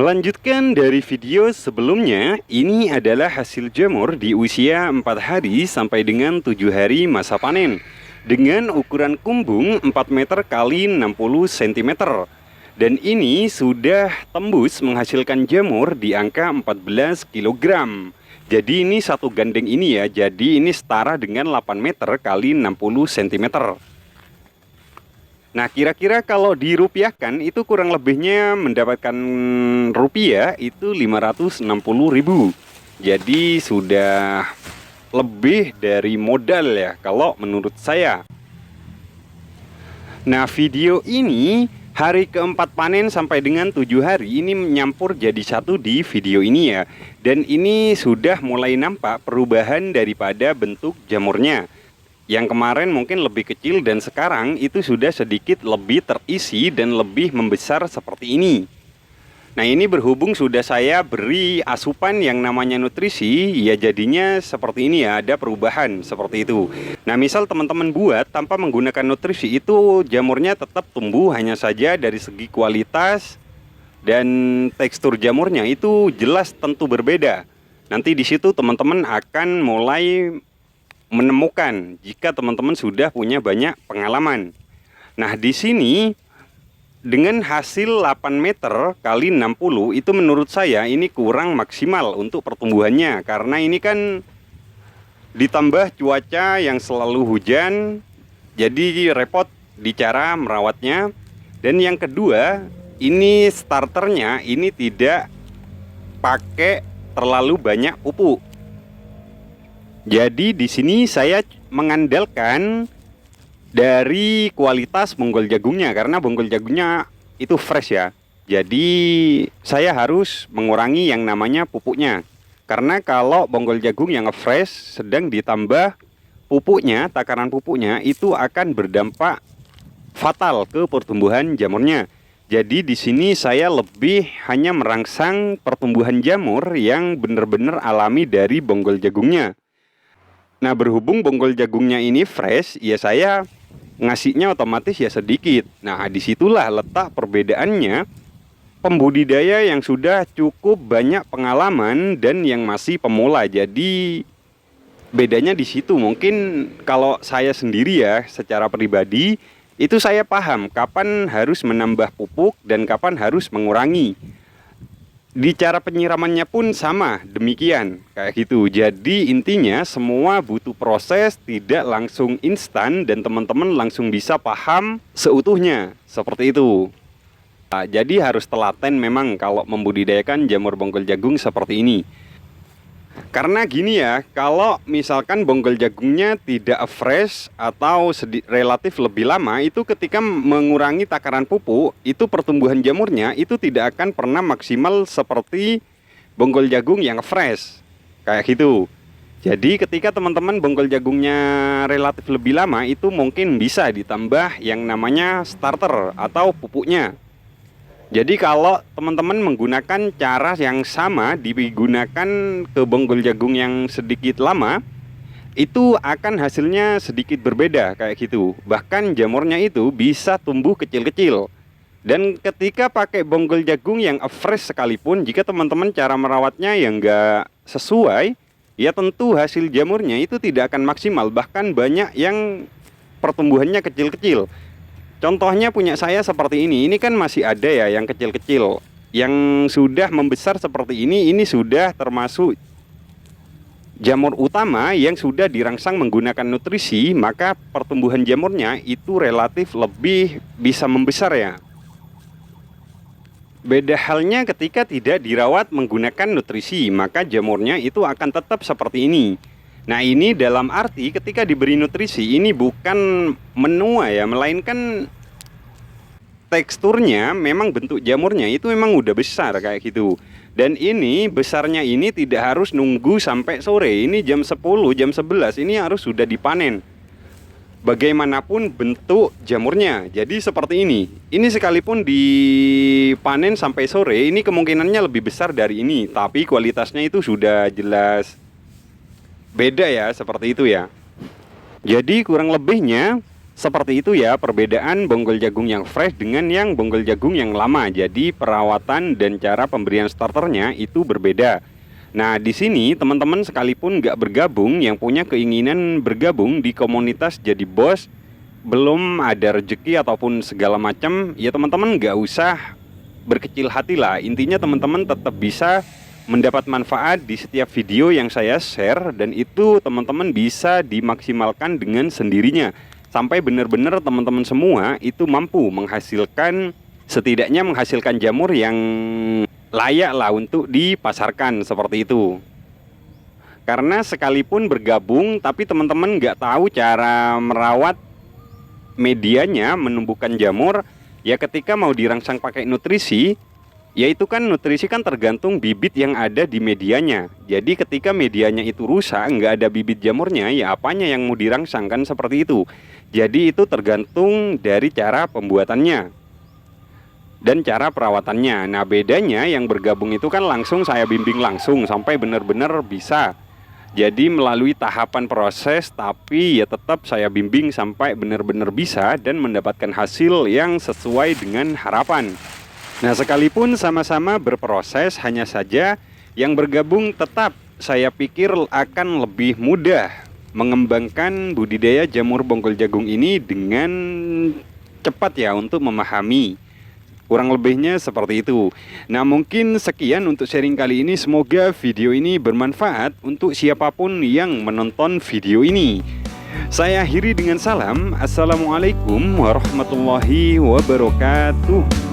Melanjutkan dari video sebelumnya, ini adalah hasil jamur di usia 4 hari sampai dengan 7 hari masa panen dengan ukuran kumbung 4 meter kali 60 cm. Dan ini sudah tembus menghasilkan jamur di angka 14 kg. Jadi ini satu gandeng ini ya, jadi ini setara dengan 8 meter kali 60 cm. Nah, kira-kira kalau dirupiahkan itu kurang lebihnya mendapatkan rupiah itu 560.000. Jadi sudah lebih dari modal ya kalau menurut saya. Nah, video ini hari keempat panen sampai dengan 7 hari ini menyampur jadi satu di video ini ya. Dan ini sudah mulai nampak perubahan daripada bentuk jamurnya. Yang kemarin mungkin lebih kecil dan sekarang itu sudah sedikit lebih terisi dan lebih membesar seperti ini. Nah, ini berhubung sudah saya beri asupan yang namanya nutrisi, ya jadinya seperti ini ya, ada perubahan seperti itu. Nah, misal teman-teman buat tanpa menggunakan nutrisi itu jamurnya tetap tumbuh, hanya saja dari segi kualitas dan tekstur jamurnya itu jelas tentu berbeda. Nanti di situ teman-teman akan mulai menemukan jika teman-teman sudah punya banyak pengalaman. Nah, di sini dengan hasil 8 meter kali 60 itu menurut saya ini kurang maksimal untuk pertumbuhannya, karena ini kan ditambah cuaca yang selalu hujan, jadi repot di cara merawatnya. Dan yang kedua, ini starternya ini tidak pakai terlalu banyak pupuk. Jadi di sini saya mengandalkan dari kualitas bonggol jagungnya, karena bonggol jagungnya itu fresh ya. Jadi saya harus mengurangi yang namanya pupuknya. Karena kalau bonggol jagung yang fresh sedang ditambah pupuknya, takaran pupuknya itu akan berdampak fatal ke pertumbuhan jamurnya. Jadi di sini saya lebih hanya merangsang pertumbuhan jamur yang benar-benar alami dari bonggol jagungnya. Nah, berhubung bonggol jagungnya ini fresh, ya saya ngasihnya otomatis ya sedikit. Nah, disitulah letak perbedaannya pembudidaya yang sudah cukup banyak pengalaman dan yang masih pemula. Jadi bedanya di situ. Mungkin kalau saya sendiri ya, secara pribadi itu saya paham kapan harus menambah pupuk dan kapan harus mengurangi. Di cara penyiramannya pun sama demikian, kayak gitu. Jadi intinya semua butuh proses, tidak langsung instan dan teman-teman langsung bisa paham seutuhnya seperti itu. Nah, jadi harus telaten memang kalau membudidayakan jamur bonggol jagung seperti ini. Karena gini ya, kalau misalkan bonggol jagungnya tidak fresh atau relatif lebih lama, itu ketika mengurangi takaran pupuk, itu pertumbuhan jamurnya itu tidak akan pernah maksimal seperti bonggol jagung yang fresh. Kayak gitu. Jadi ketika teman-teman bonggol jagungnya relatif lebih lama, itu mungkin bisa ditambah yang namanya starter atau pupuknya. Jadi kalau teman-teman menggunakan cara yang sama digunakan ke bonggol jagung yang sedikit lama, itu akan hasilnya sedikit berbeda kayak gitu. Bahkan jamurnya itu bisa tumbuh kecil-kecil. Dan ketika pakai bonggol jagung yang fresh sekalipun, jika teman-teman cara merawatnya yang enggak sesuai, ya tentu hasil jamurnya itu tidak akan maksimal. Bahkan banyak yang pertumbuhannya kecil-kecil. Contohnya punya saya seperti ini kan masih ada ya yang kecil-kecil. Yang sudah membesar seperti ini sudah termasuk jamur utama yang sudah dirangsang menggunakan nutrisi, maka pertumbuhan jamurnya itu relatif lebih bisa membesar ya. Beda halnya ketika tidak dirawat menggunakan nutrisi, maka jamurnya itu akan tetap seperti ini. Nah, ini dalam arti ketika diberi nutrisi ini bukan menua ya, melainkan teksturnya memang bentuk jamurnya itu memang udah besar kayak gitu. Dan ini besarnya ini tidak harus nunggu sampai sore. Ini jam 10, jam 11 ini harus sudah dipanen. Bagaimanapun bentuk jamurnya. Jadi seperti ini. Ini sekalipun dipanen sampai sore, ini kemungkinannya lebih besar dari ini, tapi kualitasnya itu sudah jelas beda ya, seperti itu ya. Jadi kurang lebihnya Seperti itu ya perbedaan bonggol jagung yang fresh dengan yang bonggol jagung yang lama. Jadi perawatan dan cara pemberian starternya itu berbeda. Nah di sini teman-teman sekalipun nggak bergabung, yang punya keinginan bergabung di komunitas jadi bos, belum ada rezeki ataupun segala macam, ya teman-teman nggak usah berkecil hati lah. Intinya teman-teman tetap bisa mendapat manfaat di setiap video yang saya share, dan itu teman-teman bisa dimaksimalkan dengan sendirinya sampai benar-benar teman-teman semua itu mampu menghasilkan, setidaknya menghasilkan jamur yang layak lah untuk dipasarkan seperti itu. Karena sekalipun bergabung tapi teman-teman nggak tahu cara merawat medianya menumbuhkan jamur, ya ketika mau dirangsang pakai nutrisi, ya itu kan nutrisi kan tergantung bibit yang ada di medianya. Jadi ketika medianya itu rusak, nggak ada bibit jamurnya, ya apanya yang mau dirangsang, kan seperti itu. Jadi itu tergantung dari cara pembuatannya dan cara perawatannya. Nah bedanya yang bergabung itu kan langsung saya bimbing langsung sampai benar-benar bisa. Jadi melalui tahapan proses, tapi ya tetap saya bimbing sampai benar-benar bisa dan mendapatkan hasil yang sesuai dengan harapan. Nah sekalipun sama-sama berproses, hanya saja yang bergabung tetap saya pikir akan lebih mudah mengembangkan budidaya jamur bonggol jagung ini dengan cepat ya untuk memahami. Kurang lebihnya seperti itu. Nah mungkin sekian untuk sharing kali ini. Semoga video ini bermanfaat untuk siapapun yang menonton video ini. Saya akhiri dengan salam. Assalamualaikum warahmatullahi wabarakatuh.